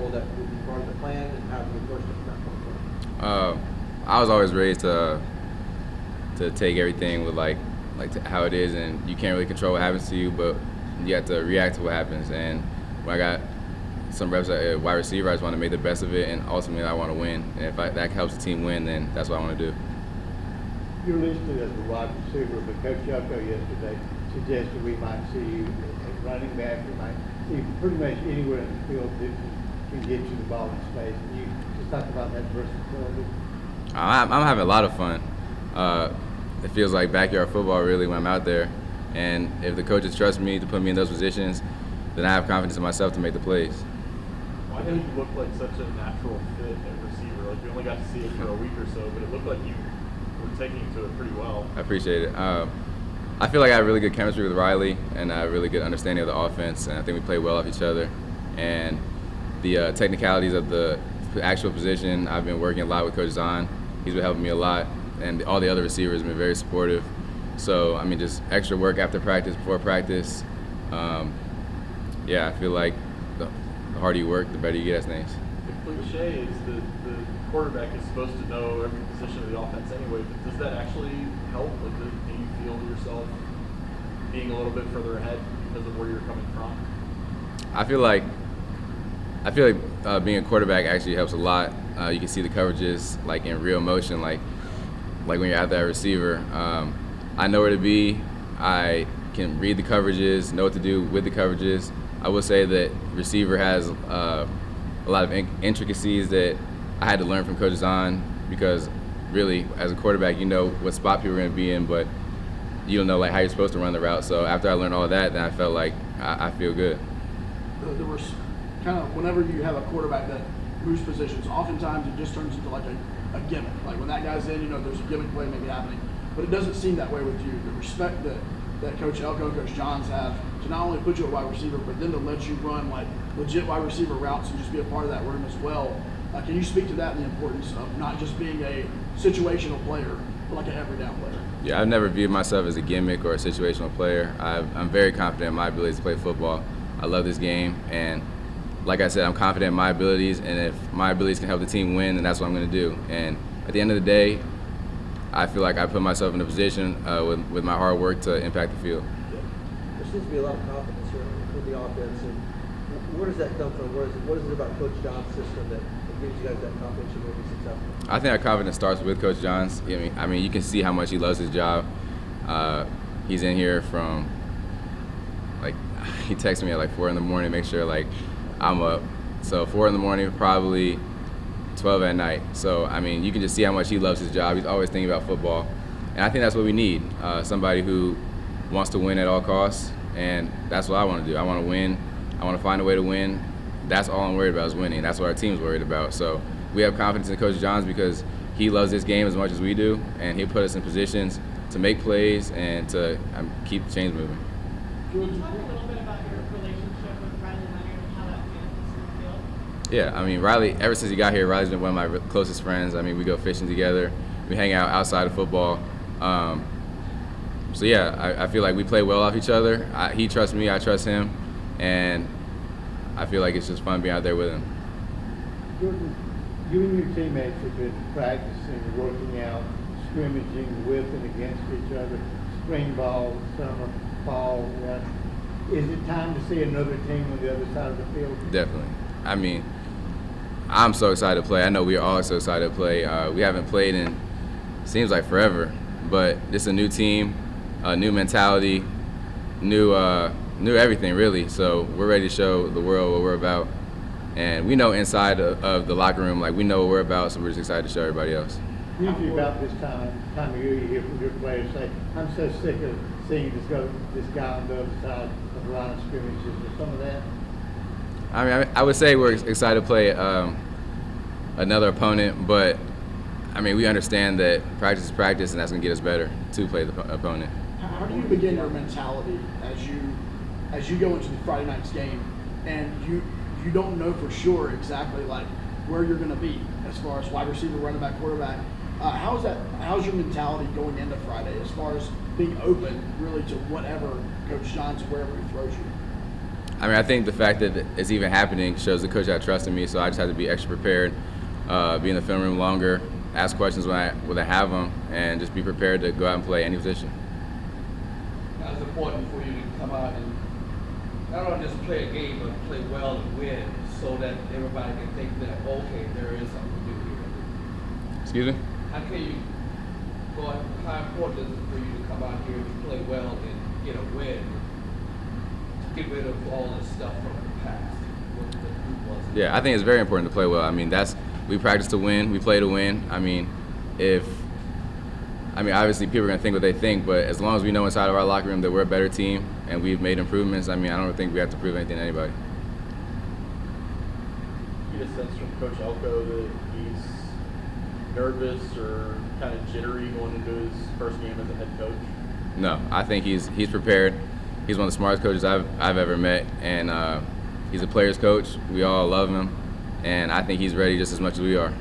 told that would be part of the plan, and how do you approach it? I was always raised to take everything with how it is, and you can't really control what happens to you, but you have to react to what happens. And when I got some reps at wide receiver, I just want to make the best of it, and ultimately I want to win. And if that helps the team win, then that's what I want to do. You're listed as a wide receiver, but Coach Elko yesterday suggested we might see you at running back. We might see you pretty much anywhere in the field that can get you the ball in space. And you just talk about that versatility. I'm having a lot of fun. It feels like backyard football really when I'm out there. And if the coaches trust me to put me in those positions, then I have confidence in myself to make the plays. Why did you look like such a natural fit at receiver? Like, we only got to see it for a week or so, but it looked like you were taking to it pretty well. I appreciate it. I feel like I have really good chemistry with Riley, and I have a really good understanding of the offense, and I think we play well off each other. And the technicalities of the actual position, I've been working a lot with Coach Zahn. He's been helping me a lot, and all the other receivers have been very supportive. So, I mean, just extra work after practice, before practice. Yeah, I feel like the harder you work, the better you get at things. The cliche is the quarterback is supposed to know every position of the offense anyway, but does that actually help? Like, do you feel yourself being a little bit further ahead because of where you're coming from? I feel like being a quarterback actually helps a lot. You can see the coverages like in real motion, like when you're at that receiver. I know where to be. I can read the coverages, know what to do with the coverages. I will say that receiver has a lot of intricacies that I had to learn from Coach Zahn, because really, as a quarterback, you know what spot people are going to be in, but you don't know like how you're supposed to run the route. So after I learned all of that, then I felt like I feel good. There was kind of, whenever you have a quarterback that moves positions, oftentimes it just turns into like a gimmick. Like when that guy's in, there's a gimmick play maybe happening. But it doesn't seem that way with you. The respect that Coach Elko and Coach Johns have to not only put you at wide receiver, but then to let you run like legit wide receiver routes and just be a part of that room as well. Can you speak to that and the importance of not just being a situational player, but like an every down player? Yeah, I've never viewed myself as a gimmick or a situational player. I'm very confident in my abilities to play football. I love this game, and like I said, I'm confident in my abilities, and if my abilities can help the team win, then that's what I'm going to do. And at the end of the day, I feel like I put myself in a position with my hard work to impact the field. There seems to be a lot of confidence here with the offense, and where does that come from? What is it about Coach John's system that gives you guys that confidence you're going to be successful? I think our confidence starts with Coach Johns. I mean, you can see how much he loves his job. He's in here from, he texts me at 4 in the morning, make sure I'm up. So 4 in the morning, probably 12 at night. So, I mean, you can just see how much he loves his job. He's always thinking about football. And I think that's what we need, somebody who wants to win at all costs. And that's what I want to do. I want to win. I want to find a way to win. That's all I'm worried about is winning. That's what our team's worried about. So we have confidence in Coach Johns because he loves this game as much as we do, and he'll put us in positions to make plays and to keep the chains moving. Can you talk a little bit about your relationship with Riley Leonard and how that manifests in the field? Yeah, I mean, Riley, ever since he got here, Riley's been one of my closest friends. I mean, we go fishing together. We hang out outside of football. So, yeah, I feel like we play well off each other. He trusts me, I trust him, and I feel like it's just fun being out there with him. Jordan, you and your teammates have been practicing, working out, scrimmaging with and against each other, spring ball, summer, fall. Is it time to see another team on the other side of the field? Definitely. I mean, I'm so excited to play. I know we're all so excited to play. We haven't played in, seems like forever, but it's a new team, a new mentality, new everything really. So we're ready to show the world what we're about. And we know inside of the locker room, we know what we're about, so we're just excited to show everybody else. Usually about this time of year, you hear from your players say, I'm so sick of seeing this guy on the other side of the line of scrimmage. Is there some of that? I mean, I would say we're excited to play another opponent, but I mean, we understand that practice is practice, and that's going to get us better to play the opponent. How do you begin your mentality as you go into the Friday night's game, and you don't know for sure exactly where you're going to be as far as wide receiver, running back, quarterback? How's your mentality going into Friday as far as being open really to whatever Coach Johns, wherever he throws you? I mean, I think the fact that it's even happening shows the coach had trust in me, so I just had to be extra prepared, be in the film room longer, ask questions when I have them, and just be prepared to go out and play any position. Now, it's important for you to come out and not only just play a game, but play well and win, so that everybody can think that, okay, there is something to do here. Excuse me? How can you, how important is it for you to come out here and play well and get a win, to get rid of all this stuff from the past? What the group was? Yeah, I think it's very important to play well. I mean, we practice to win, we play to win. I mean, obviously people are going to think what they think, but as long as we know inside of our locker room that we're a better team and we've made improvements, I mean, I don't think we have to prove anything to anybody. You get a sense from Coach Elko that he's nervous or kind of jittery going into his first game as a head coach? No, I think he's prepared. He's one of the smartest coaches I've ever met, and he's a player's coach. We all love him, and I think he's ready just as much as we are.